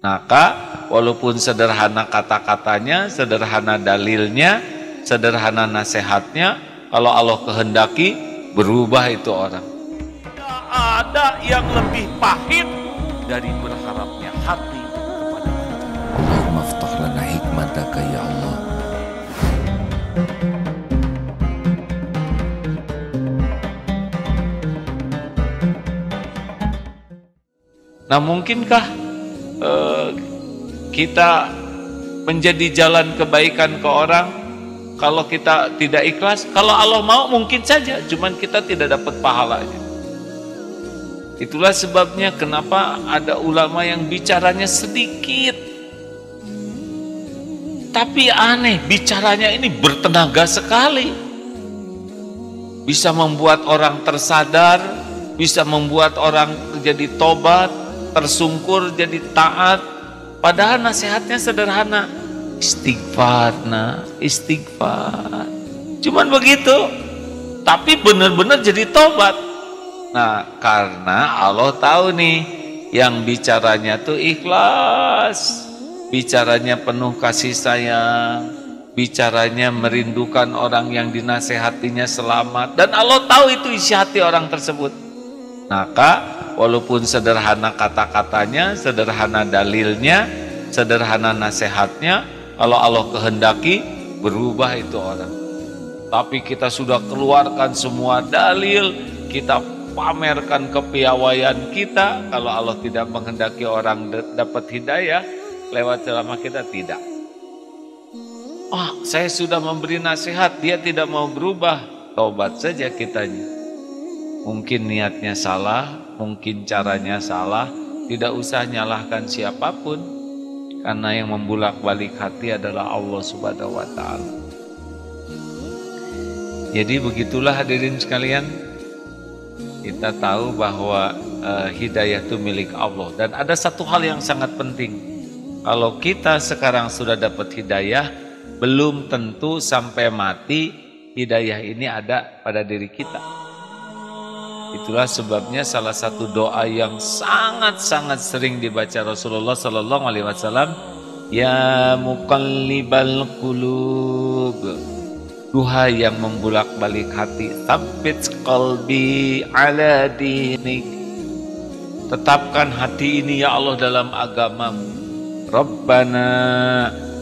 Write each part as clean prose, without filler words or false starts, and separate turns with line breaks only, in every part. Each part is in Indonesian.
Maka walaupun sederhana kata-katanya, sederhana dalilnya, sederhana nasihatnya, kalau Allah kehendaki berubah itu orang. Tidak ada yang lebih pahit dari berharapnya hati kepada Allah.
Allahumma aftah lana hikmataka ya Allah.
Nah, mungkinkah kita menjadi jalan kebaikan ke orang kalau kita tidak ikhlas? Kalau Allah mau mungkin saja, cuman kita tidak dapat pahalanya. Itulah sebabnya kenapa ada ulama yang bicaranya sedikit, tapi aneh, bicaranya ini bertenaga sekali. Bisa membuat orang tersadar, bisa membuat orang jadi tobat, tersungkur jadi taat. Padahal nasihatnya sederhana, istighfar, istighfar. Cuman begitu, tapi benar-benar jadi tobat. Nah, karena Allah tahu nih, yang bicaranya tuh ikhlas, bicaranya penuh kasih sayang, bicaranya merindukan orang yang dinasehatinya selamat, dan Allah tahu itu isi hati orang tersebut. Maka walaupun sederhana kata-katanya, sederhana dalilnya, sederhana nasihatnya, kalau Allah kehendaki berubah itu orang. Tapi kita sudah keluarkan semua dalil, kita pamerkan kepiawaian kita, kalau Allah tidak menghendaki orang dapat hidayah lewat ceramah kita, tidak. Saya sudah memberi nasihat, dia tidak mau berubah, tobat saja kitanya. Mungkin niatnya salah, mungkin caranya salah, tidak usah nyalahkan siapapun, karena yang membulak-balik hati adalah Allah Subhanahu wa Ta'ala. Jadi begitulah hadirin sekalian, kita tahu bahwa hidayah itu milik Allah. Dan ada satu hal yang sangat penting, kalau kita sekarang sudah dapat hidayah, belum tentu sampai mati hidayah ini ada pada diri kita. Itulah sebabnya salah satu doa yang sangat-sangat sering dibaca Rasulullah Sallallahu Alaihi Wasallam, ya muqallibal qulub, duhai yang membulak-balik hati, tsabbit qalbi ala dinik, tetapkan hati ini ya Allah dalam agamamu. Rabbana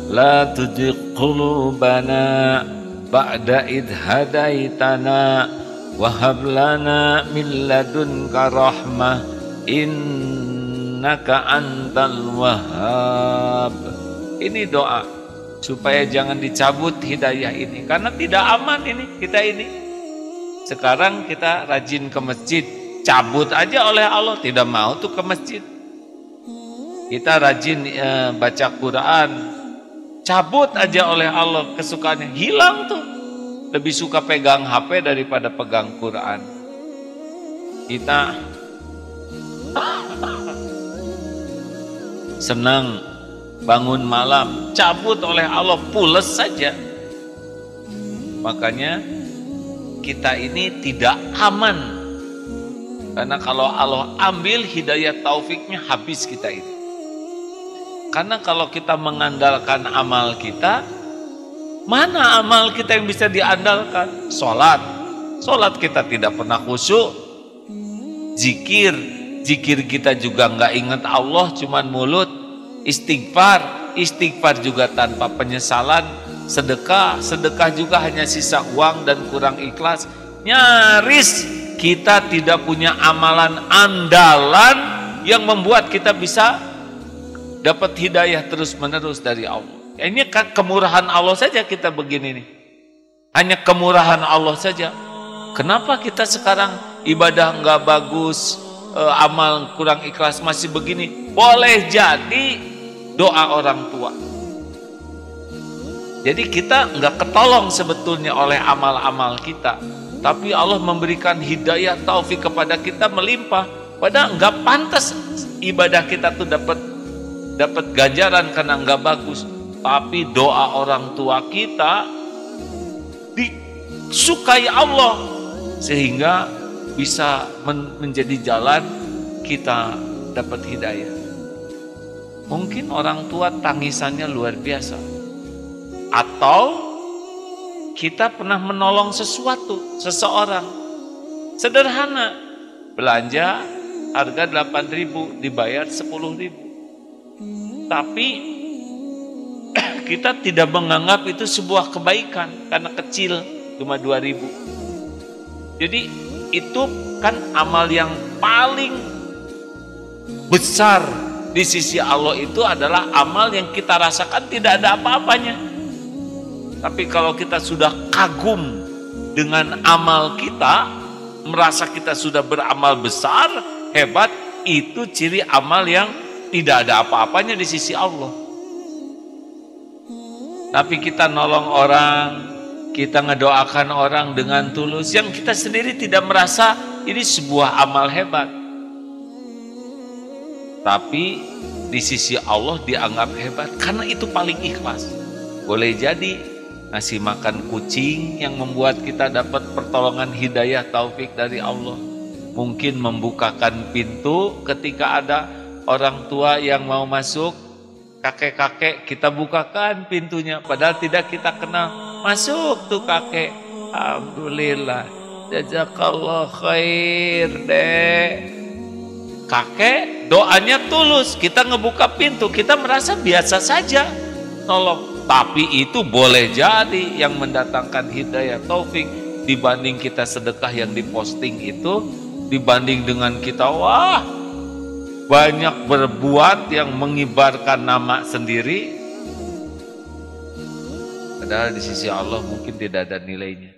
la tuzigh qulubana ba'da idh hadaitana wa hab lana min ladunka rahmah innaka antal wahhab. Ini doa supaya jangan dicabut hidayah ini, karena tidak aman ini kita ini. Sekarang kita rajin ke masjid, cabut aja oleh Allah, tidak mau tuh ke masjid. Kita rajin baca Quran, cabut aja oleh Allah kesukaannya, hilang tuh. Lebih suka pegang HP daripada pegang Quran. Kita senang bangun malam, cabut oleh Allah, pules saja. Makanya kita ini tidak aman, karena kalau Allah ambil hidayah taufiknya, habis kita ini. Karena kalau kita mengandalkan amal kita, mana amal kita yang bisa diandalkan? Sholat kita tidak pernah khusyuk. Zikir kita juga nggak ingat Allah, cuman mulut. Istighfar juga tanpa penyesalan. Sedekah juga hanya sisa uang dan kurang ikhlas. Nyaris kita tidak punya amalan andalan yang membuat kita bisa dapat hidayah terus menerus dari Allah. Ini kan kemurahan Allah saja kita begini nih. Hanya kemurahan Allah saja. Kenapa kita sekarang ibadah nggak bagus, amal kurang ikhlas, masih begini? Boleh jadi doa orang tua. Jadi kita nggak ketolong sebetulnya oleh amal-amal kita, tapi Allah memberikan hidayah taufik kepada kita melimpah. Padahal nggak pantas ibadah kita tuh dapat ganjaran karena nggak bagus. Tapi doa orang tua kita disukai Allah, sehingga bisa menjadi jalan kita dapat hidayah. Mungkin orang tua tangisannya luar biasa. Atau kita pernah menolong seseorang. Sederhana, belanja harga 8.000 dibayar 10.000. Tapi kita tidak menganggap itu sebuah kebaikan karena kecil, cuma 2.000. Jadi itu kan amal yang paling besar di sisi Allah, itu adalah amal yang kita rasakan tidak ada apa-apanya. Tapi kalau kita sudah kagum dengan amal kita, merasa kita sudah beramal besar, hebat, itu ciri amal yang tidak ada apa-apanya di sisi Allah. Tapi kita nolong orang, kita ngedoakan orang dengan tulus, yang kita sendiri tidak merasa ini sebuah amal hebat. Tapi di sisi Allah dianggap hebat karena itu paling ikhlas. Boleh jadi ngasih makan kucing yang membuat kita dapat pertolongan hidayah taufik dari Allah. Mungkin membukakan pintu ketika ada orang tua yang mau masuk, kakek-kakek kita bukakan pintunya padahal tidak kita kenal. Masuk tuh kakek, alhamdulillah, jazakallah khair deh. Kakek doanya tulus, kita ngebuka pintu, kita merasa biasa saja nolong. Tapi itu boleh jadi yang mendatangkan hidayah taufik dibanding kita sedekah yang diposting itu, dibanding dengan kita wah banyak berbuat yang mengibarkan nama sendiri, padahal di sisi Allah mungkin tidak ada nilainya.